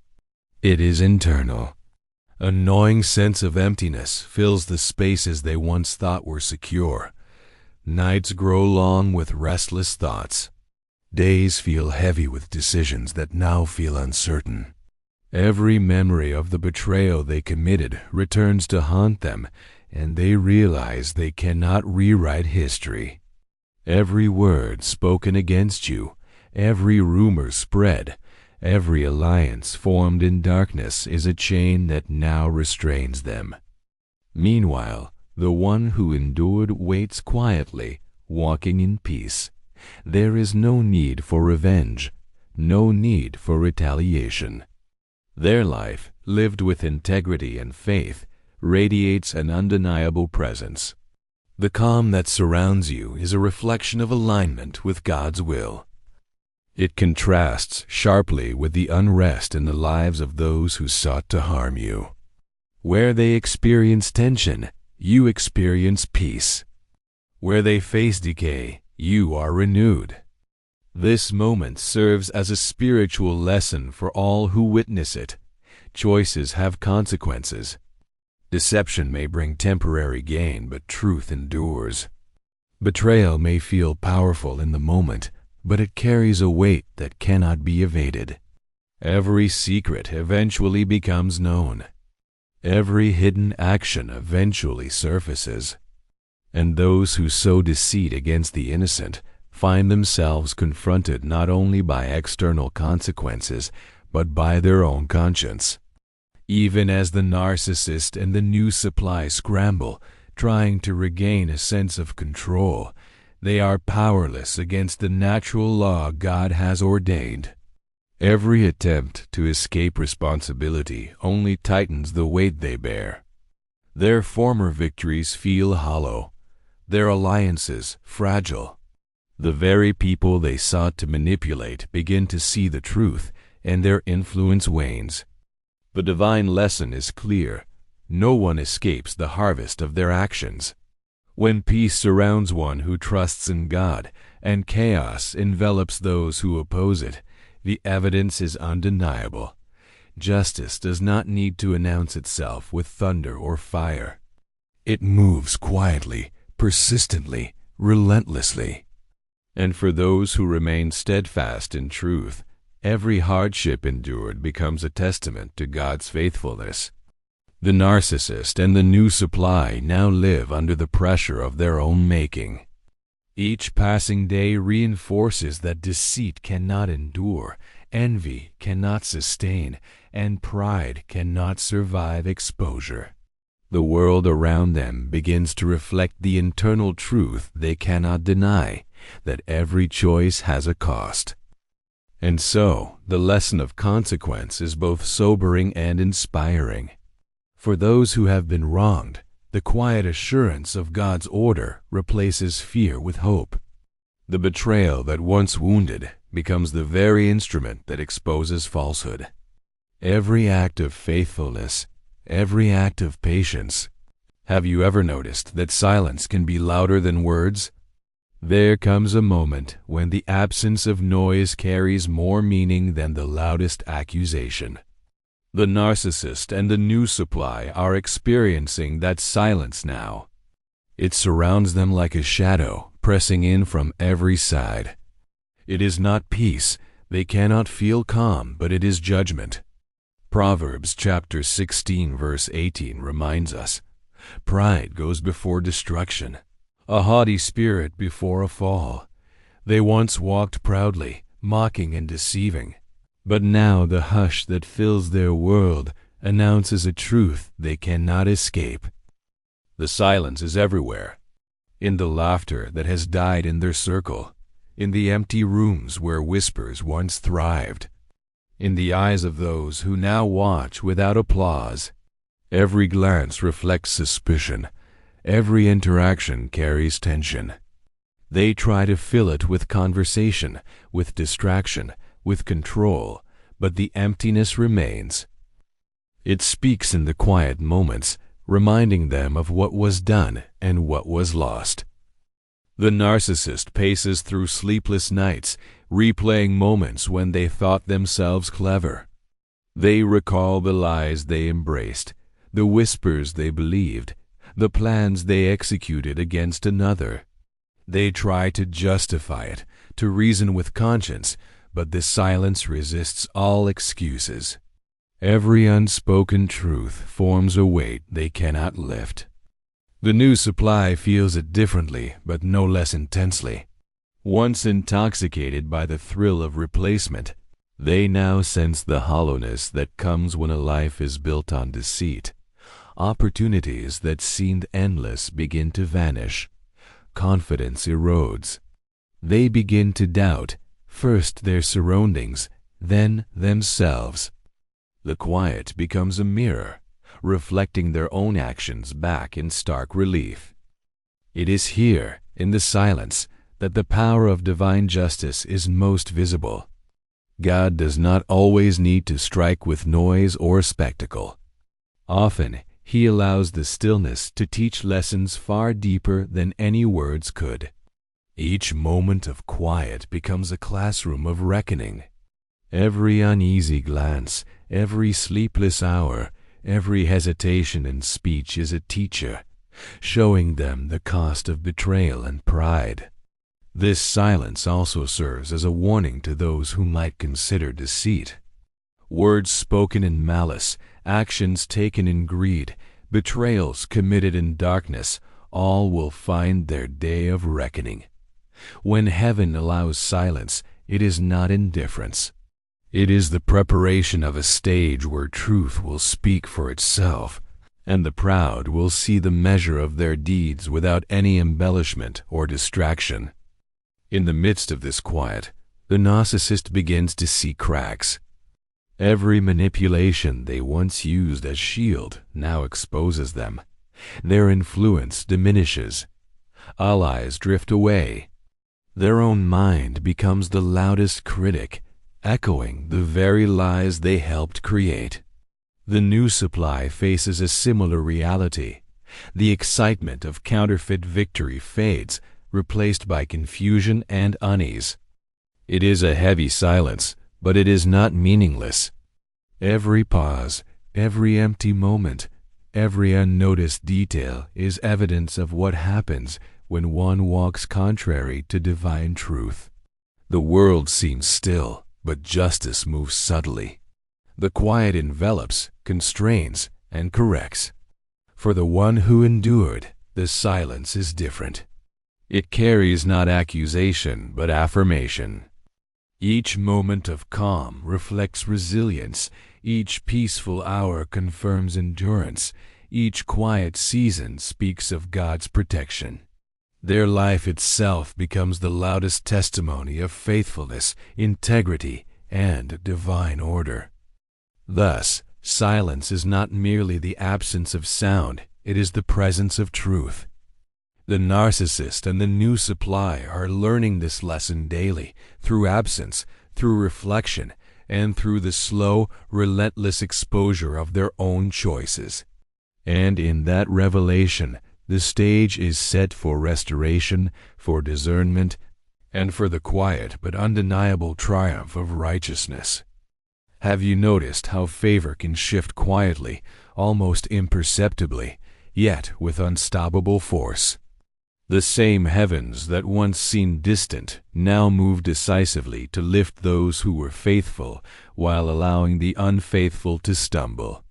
it is internal. A gnawing sense of emptiness fills the spaces they once thought were secure. Nights grow long with restless thoughts. Days feel heavy with decisions that now feel uncertain. Every memory of the betrayal they committed returns to haunt them, and they realize they cannot rewrite history. Every word spoken against you, every rumor spread, every alliance formed in darkness is a chain that now restrains them. Meanwhile, the one who endured waits quietly, walking in peace. There is no need for revenge, no need for retaliation. Their life, lived with integrity and faith, radiates an undeniable presence. The calm that surrounds you is a reflection of alignment with God's will. It contrasts sharply with the unrest in the lives of those who sought to harm you. Where they experience tension, you experience peace. Where they face decay, you are renewed. This moment serves as a spiritual lesson for all who witness it. Choices have consequences. Deception may bring temporary gain, but truth endures. Betrayal may feel powerful in the moment, but it carries a weight that cannot be evaded. Every secret eventually becomes known. Every hidden action eventually surfaces. And those who sow deceit against the innocent find themselves confronted not only by external consequences, but by their own conscience. Even as the narcissist and the new supply scramble, trying to regain a sense of control, they are powerless against the natural law God has ordained. Every attempt to escape responsibility only tightens the weight they bear. Their former victories feel hollow, their alliances fragile. The very people they sought to manipulate begin to see the truth, and their influence wanes. The divine lesson is clear. No one escapes the harvest of their actions. When peace surrounds one who trusts in God, and chaos envelops those who oppose it, the evidence is undeniable. Justice does not need to announce itself with thunder or fire. It moves quietly, persistently, relentlessly. And for those who remain steadfast in truth, every hardship endured becomes a testament to God's faithfulness. The narcissist and the new supply now live under the pressure of their own making. Each passing day reinforces that deceit cannot endure, envy cannot sustain, and pride cannot survive exposure. The world around them begins to reflect the internal truth they cannot deny, that every choice has a cost. And so, the lesson of consequence is both sobering and inspiring. For those who have been wronged, the quiet assurance of God's order replaces fear with hope. The betrayal that once wounded becomes the very instrument that exposes falsehood. Every act of faithfulness, every act of patience. Have you ever noticed that silence can be louder than words? There comes a moment when the absence of noise carries more meaning than the loudest accusation. The narcissist and the new supply are experiencing that silence now. It surrounds them like a shadow, pressing in from every side. It is not peace. They cannot feel calm, but it is judgment. Proverbs chapter 16 verse 18 reminds us, "Pride goes before destruction, a haughty spirit before a fall. They once walked proudly, mocking and deceiving, but now the hush that fills their world announces a truth they cannot escape." The silence is everywhere, in the laughter that has died in their circle, in the empty rooms where whispers once thrived, in the eyes of those who now watch without applause. Every glance reflects suspicion. Every interaction carries tension. They try to fill it with conversation, with distraction, with control, but the emptiness remains. It speaks in the quiet moments, reminding them of what was done and what was lost. The narcissist paces through sleepless nights, replaying moments when they thought themselves clever. They recall the lies they embraced, the whispers they believed, the plans they executed against another. They try to justify it, to reason with conscience, but the silence resists all excuses. Every unspoken truth forms a weight they cannot lift. The new supply feels it differently, but no less intensely. Once intoxicated by the thrill of replacement, they now sense the hollowness that comes when a life is built on deceit. Opportunities that seemed endless begin to vanish. Confidence erodes. They begin to doubt, first their surroundings, then themselves. The quiet becomes a mirror, reflecting their own actions back in stark relief. It is here, in the silence, that the power of divine justice is most visible. God does not always need to strike with noise or spectacle. Often, He allows the stillness to teach lessons far deeper than any words could. Each moment of quiet becomes a classroom of reckoning. Every uneasy glance, every sleepless hour, every hesitation in speech is a teacher, showing them the cost of betrayal and pride. This silence also serves as a warning to those who might consider deceit. Words spoken in malice, actions taken in greed, betrayals committed in darkness, all will find their day of reckoning. When heaven allows silence, it is not indifference. It is the preparation of a stage where truth will speak for itself, and the proud will see the measure of their deeds without any embellishment or distraction. In the midst of this quiet, the narcissist begins to see cracks. Every manipulation they once used as shield now exposes them. Their influence diminishes. Allies drift away. Their own mind becomes the loudest critic, echoing the very lies they helped create. The new supply faces a similar reality. The excitement of counterfeit victory fades, replaced by confusion and unease. It is a heavy silence, but it is not meaningless. Every pause, every empty moment, every unnoticed detail is evidence of what happens when one walks contrary to divine truth. The world seems still, but justice moves subtly. The quiet envelops, constrains, and corrects. For the one who endured, the silence is different. It carries not accusation, but affirmation. Each moment of calm reflects resilience. Each peaceful hour confirms endurance. Each quiet season speaks of God's protection. Their life itself becomes the loudest testimony of faithfulness, integrity, and divine order. Thus, silence is not merely the absence of sound, it is the presence of truth. The narcissist and the new supply are learning this lesson daily, through absence, through reflection, and through the slow, relentless exposure of their own choices. And in that revelation, the stage is set for restoration, for discernment, and for the quiet but undeniable triumph of righteousness. Have you noticed how favor can shift quietly, almost imperceptibly, yet with unstoppable force? The same heavens that once seemed distant now move decisively to lift those who were faithful while allowing the unfaithful to stumble.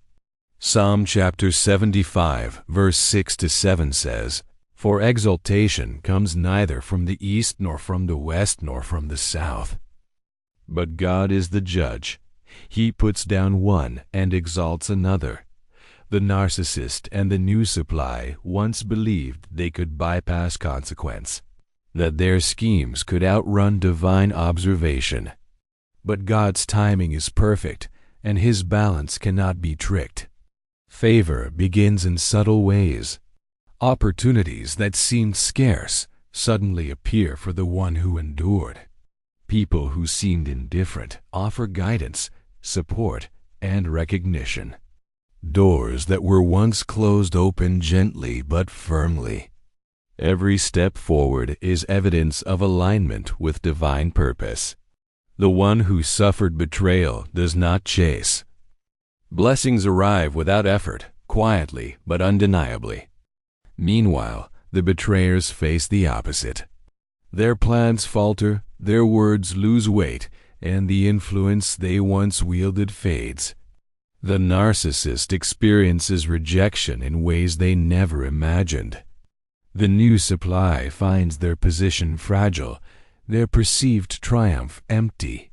Psalm chapter 75, verse 6-7 says, "For exaltation comes neither from the east nor from the west nor from the south. But God is the judge. He puts down one and exalts another." The narcissist and the new supply once believed they could bypass consequence, that their schemes could outrun divine observation. But God's timing is perfect, and His balance cannot be tricked. Favor begins in subtle ways. Opportunities that seemed scarce suddenly appear for the one who endured. People who seemed indifferent offer guidance, support, and recognition. Doors that were once closed open gently but firmly. Every step forward is evidence of alignment with divine purpose. The one who suffered betrayal does not chase. Blessings arrive without effort, quietly but undeniably. Meanwhile, the betrayers face the opposite. Their plans falter, their words lose weight, and the influence they once wielded fades. The narcissist experiences rejection in ways they never imagined. The new supply finds their position fragile, their perceived triumph empty.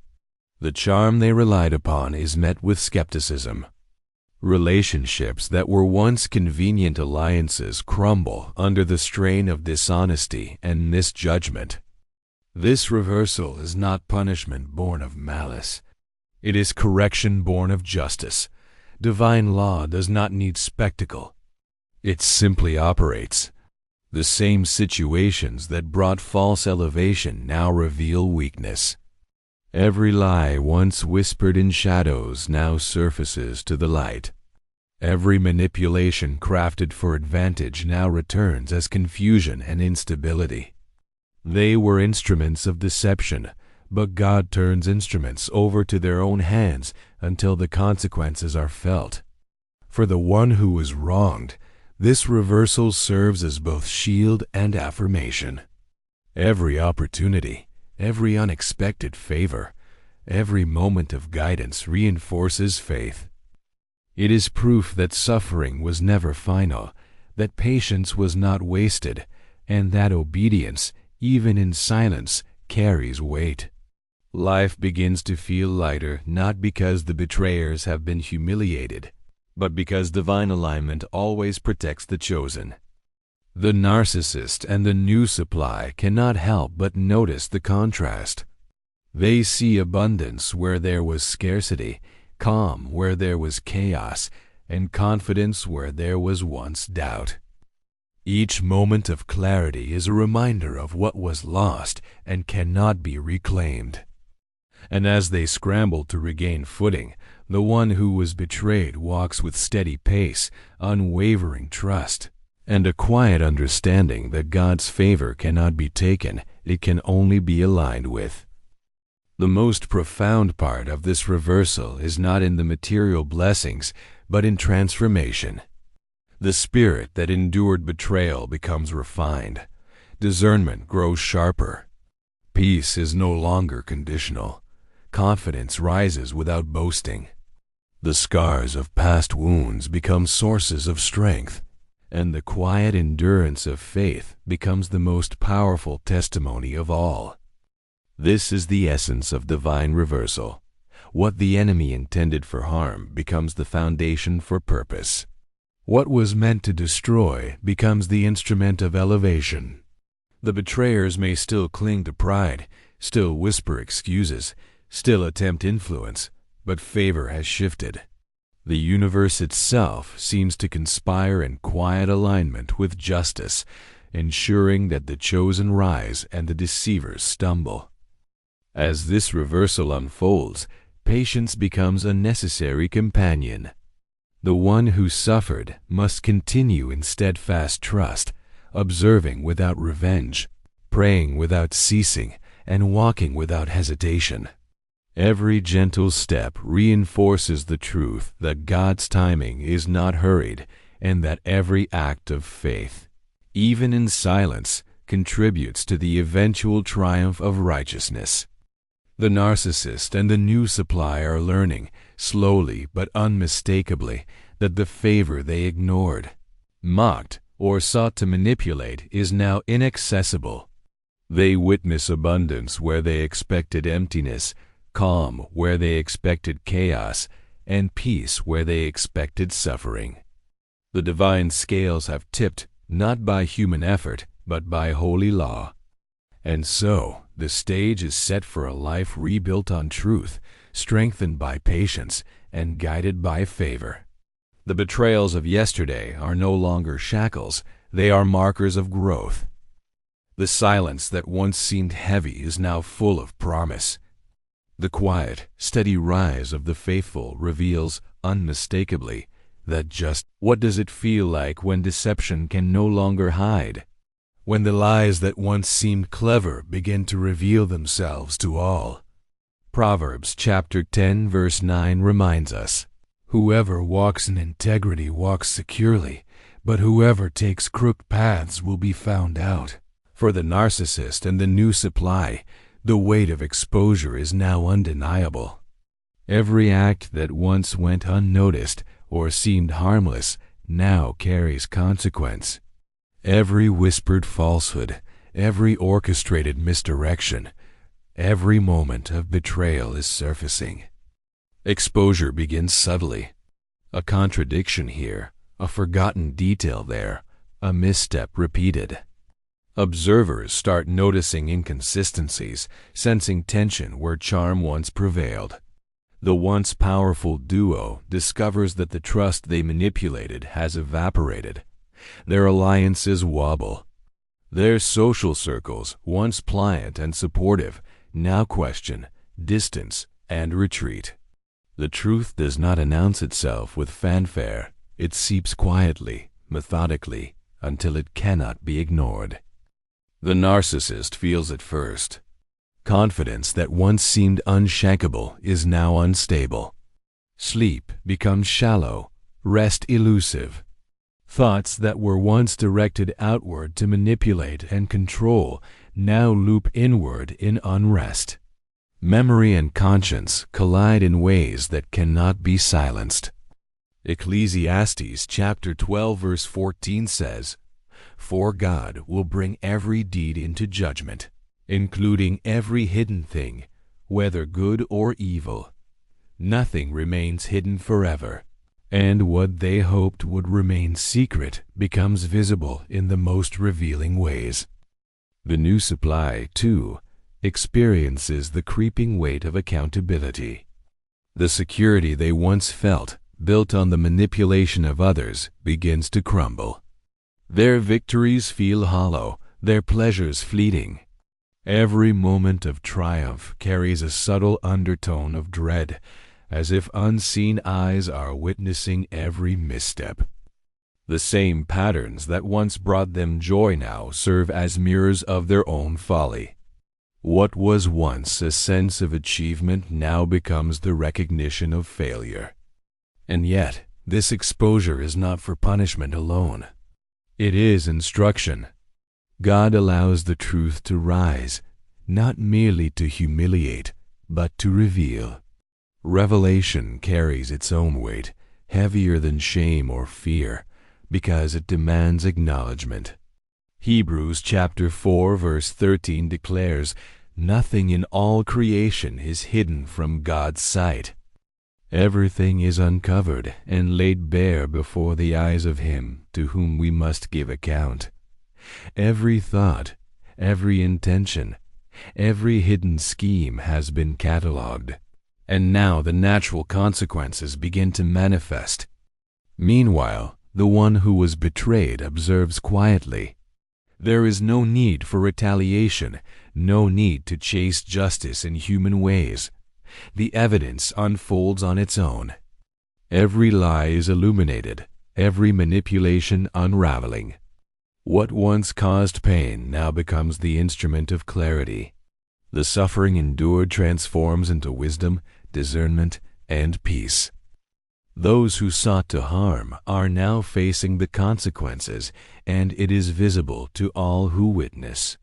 The charm they relied upon is met with skepticism. Relationships that were once convenient alliances crumble under the strain of dishonesty and misjudgment. This reversal is not punishment born of malice. It is correction born of justice. Divine law does not need spectacle. It simply operates. The same situations that brought false elevation now reveal weakness. Every lie once whispered in shadows now surfaces to the light. Every manipulation crafted for advantage now returns as confusion and instability. They were instruments of deception, but God turns instruments over to their own hands until the consequences are felt. For the one who was wronged, this reversal serves as both shield and affirmation. Every opportunity, every unexpected favor, every moment of guidance reinforces faith. It is proof that suffering was never final, that patience was not wasted, and that obedience, even in silence, carries weight. Life begins to feel lighter not because the betrayers have been humiliated, but because divine alignment always protects the chosen. The narcissist and the new supply cannot help but notice the contrast. They see abundance where there was scarcity, calm where there was chaos, and confidence where there was once doubt. Each moment of clarity is a reminder of what was lost and cannot be reclaimed. And as they scramble to regain footing, the one who was betrayed walks with steady pace, unwavering trust, and a quiet understanding that God's favor cannot be taken, it can only be aligned with. The most profound part of this reversal is not in the material blessings, but in transformation. The spirit that endured betrayal becomes refined. Discernment grows sharper. Peace is no longer conditional. Confidence rises without boasting. The scars of past wounds become sources of strength, and the quiet endurance of faith becomes the most powerful testimony of all. This is the essence of divine reversal. What the enemy intended for harm becomes the foundation for purpose. What was meant to destroy becomes the instrument of elevation. The betrayers may still cling to pride, still whisper excuses, still attempt influence, but favor has shifted. The universe itself seems to conspire in quiet alignment with justice, ensuring that the chosen rise and the deceivers stumble. As this reversal unfolds, patience becomes a necessary companion. The one who suffered must continue in steadfast trust, observing without revenge, praying without ceasing, and walking without hesitation. Every gentle step reinforces the truth that God's timing is not hurried, and that every act of faith, even in silence, contributes to the eventual triumph of righteousness. The narcissist and the new supply are learning, slowly but unmistakably, that the favor they ignored, mocked, or sought to manipulate is now inaccessible. They witness abundance where they expected emptiness, calm where they expected chaos, and peace where they expected suffering. The divine scales have tipped not by human effort, but by holy law. And so, the stage is set for a life rebuilt on truth, strengthened by patience, and guided by favor. The betrayals of yesterday are no longer shackles, they are markers of growth. The silence that once seemed heavy is now full of promise. The quiet, steady rise of the faithful reveals unmistakably that just what does it feel like when deception can no longer hide, when the lies that once seemed clever begin to reveal themselves to all. Proverbs chapter 10 verse 9 reminds us, "Whoever walks in integrity walks securely, but whoever takes crooked paths will be found out." For the narcissist and the new supply, the weight of exposure is now undeniable. Every act that once went unnoticed or seemed harmless now carries consequence. Every whispered falsehood, every orchestrated misdirection, every moment of betrayal is surfacing. Exposure begins subtly. A contradiction here, a forgotten detail there, a misstep repeated. Observers start noticing inconsistencies, sensing tension where charm once prevailed. The once powerful duo discovers that the trust they manipulated has evaporated. Their alliances wobble. Their social circles, once pliant and supportive, now question, distance, and retreat. The truth does not announce itself with fanfare. It seeps quietly, methodically, until it cannot be ignored. The narcissist feels it first. Confidence that once seemed unshakable is now unstable. Sleep becomes shallow, rest elusive. Thoughts that were once directed outward to manipulate and control now loop inward in unrest. Memory and conscience collide in ways that cannot be silenced. Ecclesiastes chapter 12 verse 14 says, "For God will bring every deed into judgment, including every hidden thing, whether good or evil. Nothing remains hidden forever, and what they hoped would remain secret becomes visible in the most revealing ways." The new supply, too, experiences the creeping weight of accountability. The security they once felt, built on the manipulation of others, begins to crumble. Their victories feel hollow, their pleasures fleeting. Every moment of triumph carries a subtle undertone of dread, as if unseen eyes are witnessing every misstep. The same patterns that once brought them joy now serve as mirrors of their own folly. What was once a sense of achievement now becomes the recognition of failure. And yet, this exposure is not for punishment alone. It is instruction. God allows the truth to rise, not merely to humiliate, but to reveal. Revelation carries its own weight, heavier than shame or fear, because it demands acknowledgement. Hebrews chapter 4 verse 13 declares, "Nothing in all creation is hidden from God's sight." Everything is uncovered and laid bare before the eyes of Him to whom we must give account. Every thought, every intention, every hidden scheme has been catalogued, and now the natural consequences begin to manifest. Meanwhile, the one who was betrayed observes quietly. There is no need for retaliation, no need to chase justice in human ways. The evidence unfolds on its own. Every lie is illuminated, every manipulation unraveling. What once caused pain now becomes the instrument of clarity. The suffering endured transforms into wisdom, discernment, and peace. Those who sought to harm are now facing the consequences, and it is visible to all who witness.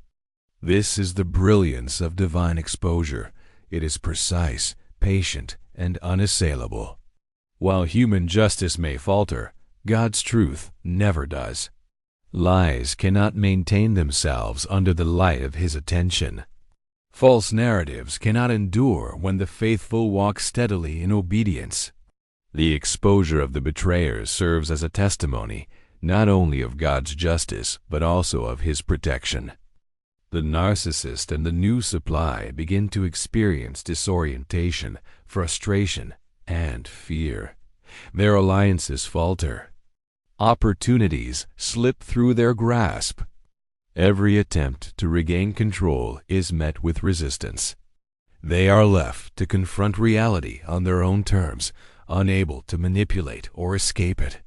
This is the brilliance of divine exposure. It is precise, patient, and unassailable. While human justice may falter, God's truth never does. Lies cannot maintain themselves under the light of His attention. False narratives cannot endure when the faithful walk steadily in obedience. The exposure of the betrayers serves as a testimony, not only of God's justice, but also of His protection. The narcissist and the new supply begin to experience disorientation, frustration, and fear. Their alliances falter. Opportunities slip through their grasp. Every attempt to regain control is met with resistance. They are left to confront reality on their own terms, unable to manipulate or escape it.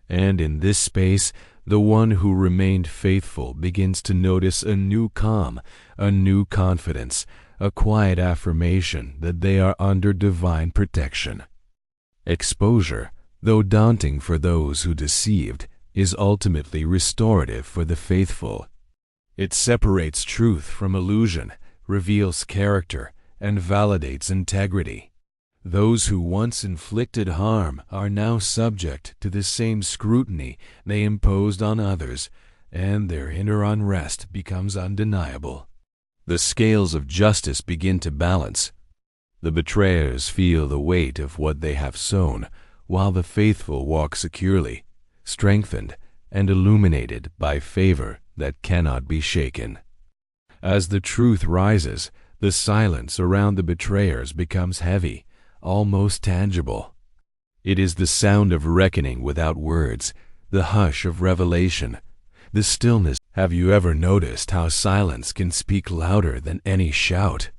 And in this space, the one who remained faithful begins to notice a new calm, a new confidence, a quiet affirmation that they are under divine protection. Exposure, though daunting for those who deceived, is ultimately restorative for the faithful. It separates truth from illusion, reveals character, and validates integrity. Those who once inflicted harm are now subject to the same scrutiny they imposed on others, and their inner unrest becomes undeniable. The scales of justice begin to balance. The betrayers feel the weight of what they have sown, while the faithful walk securely, strengthened and illuminated by favor that cannot be shaken. As the truth rises, the silence around the betrayers becomes heavy, almost tangible. It is the sound of reckoning without words, the hush of revelation, the stillness. Have you ever noticed how silence can speak louder than any shout?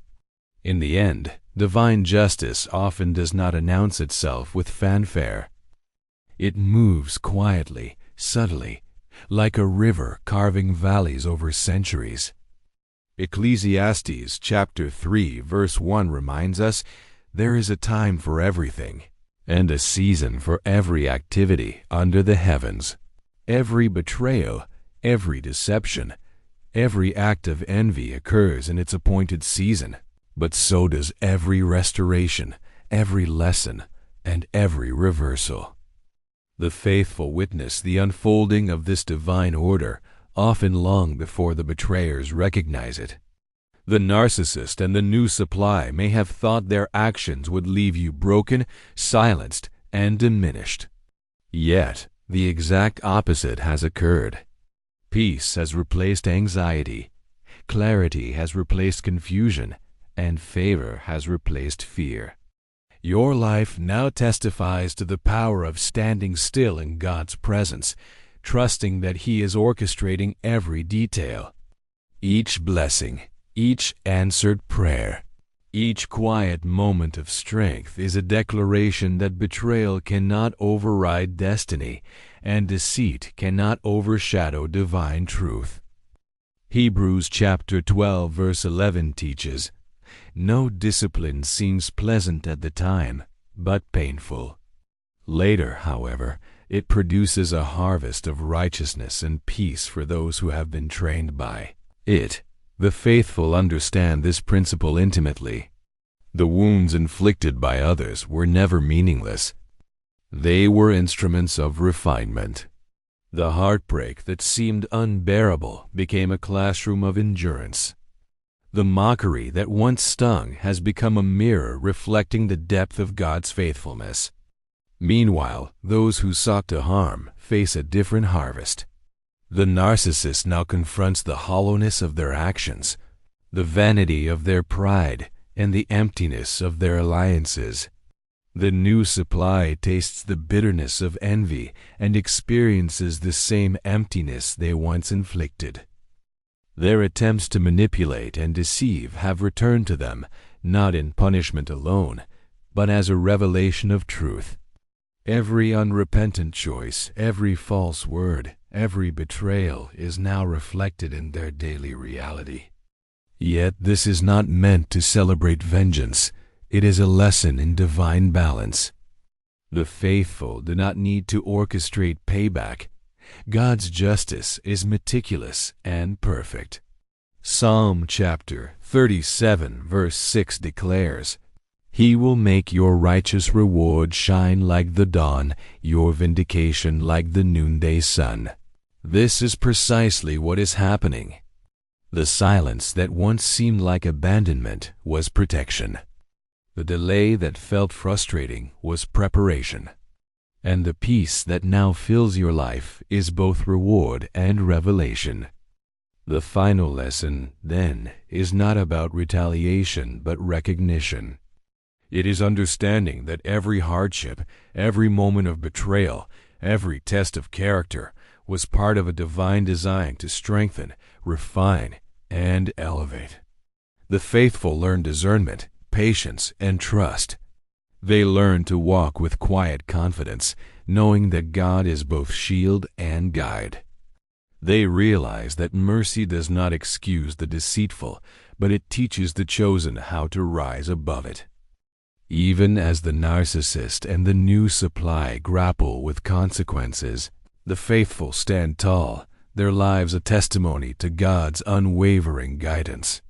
In the end, divine justice often does not announce itself with fanfare. It moves quietly, subtly, like a river carving valleys over centuries. Ecclesiastes chapter 3 verse 1 reminds us, there is a time for everything, and a season for every activity under the heavens. Every betrayal, every deception, every act of envy occurs in its appointed season, but so does every restoration, every lesson, and every reversal. The faithful witness the unfolding of this divine order, often long before the betrayers recognize it. The narcissist and the new supply may have thought their actions would leave you broken, silenced, and diminished. Yet, the exact opposite has occurred. Peace has replaced anxiety, clarity has replaced confusion, and favor has replaced fear. Your life now testifies to the power of standing still in God's presence, trusting that He is orchestrating every detail. Each blessing, each answered prayer, each quiet moment of strength is a declaration that betrayal cannot override destiny, and deceit cannot overshadow divine truth. Hebrews chapter 12 verse 11 teaches, "No discipline seems pleasant at the time, but painful. Later, however, it produces a harvest of righteousness and peace for those who have been trained by it." The faithful understand this principle intimately. The wounds inflicted by others were never meaningless. They were instruments of refinement. The heartbreak that seemed unbearable became a classroom of endurance. The mockery that once stung has become a mirror reflecting the depth of God's faithfulness. Meanwhile, those who sought to harm face a different harvest. The narcissist now confronts the hollowness of their actions, the vanity of their pride, and the emptiness of their alliances. The new supply tastes the bitterness of envy and experiences the same emptiness they once inflicted. Their attempts to manipulate and deceive have returned to them, not in punishment alone, but as a revelation of truth. Every unrepentant choice, every false word, every betrayal is now reflected in their daily reality. Yet this is not meant to celebrate vengeance. It is a lesson in divine balance. The faithful do not need to orchestrate payback. God's justice is meticulous and perfect. Psalm chapter 37 verse 6 declares, "He will make your righteous reward shine like the dawn, your vindication like the noonday sun." This is precisely what is happening. The silence that once seemed like abandonment was protection. The delay that felt frustrating was preparation. And the peace that now fills your life is both reward and revelation. The final lesson, then, is not about retaliation but recognition. It is understanding that every hardship, every moment of betrayal, every test of character was part of a divine design to strengthen, refine, and elevate. The faithful learn discernment, patience, and trust. They learn to walk with quiet confidence, knowing that God is both shield and guide. They realize that mercy does not excuse the deceitful, but it teaches the chosen how to rise above it. Even as the narcissist and the new supply grapple with consequences, the faithful stand tall, their lives a testimony to God's unwavering guidance.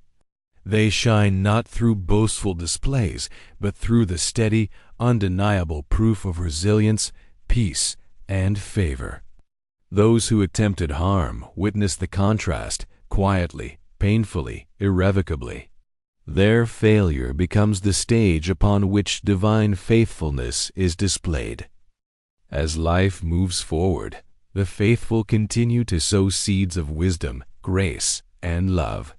They shine not through boastful displays, but through the steady, undeniable proof of resilience, peace, and favor. Those who attempted harm witness the contrast, quietly, painfully, irrevocably. Their failure becomes the stage upon which divine faithfulness is displayed. As life moves forward, the faithful continue to sow seeds of wisdom, grace, and love.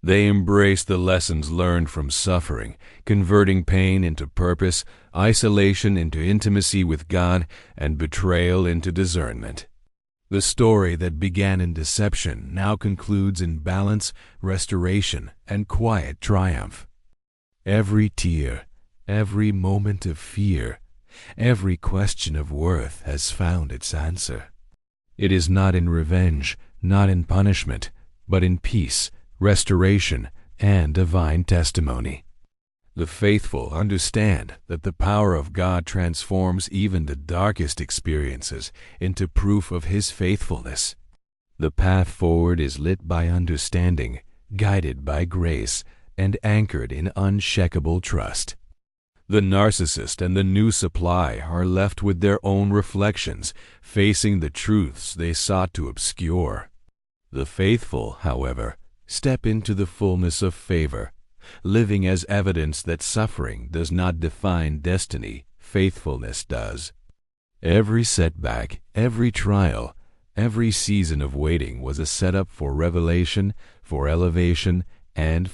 They embrace the lessons learned from suffering, converting pain into purpose, isolation into intimacy with God, and betrayal into discernment. The story that began in deception now concludes in balance, restoration, and quiet triumph. Every tear, every moment of fear, every question of worth has found its answer. It is not in revenge, not in punishment, but in peace, restoration, and divine testimony. The faithful understand that the power of God transforms even the darkest experiences into proof of His faithfulness. The path forward is lit by understanding, guided by grace, and anchored in unshakable trust. The narcissist and the new supply are left with their own reflections, facing the truths they sought to obscure. The faithful, however, step into the fullness of favor, living as evidence that suffering does not define destiny, faithfulness does. Every setback, every trial, every season of waiting was a setup for revelation, for elevation, and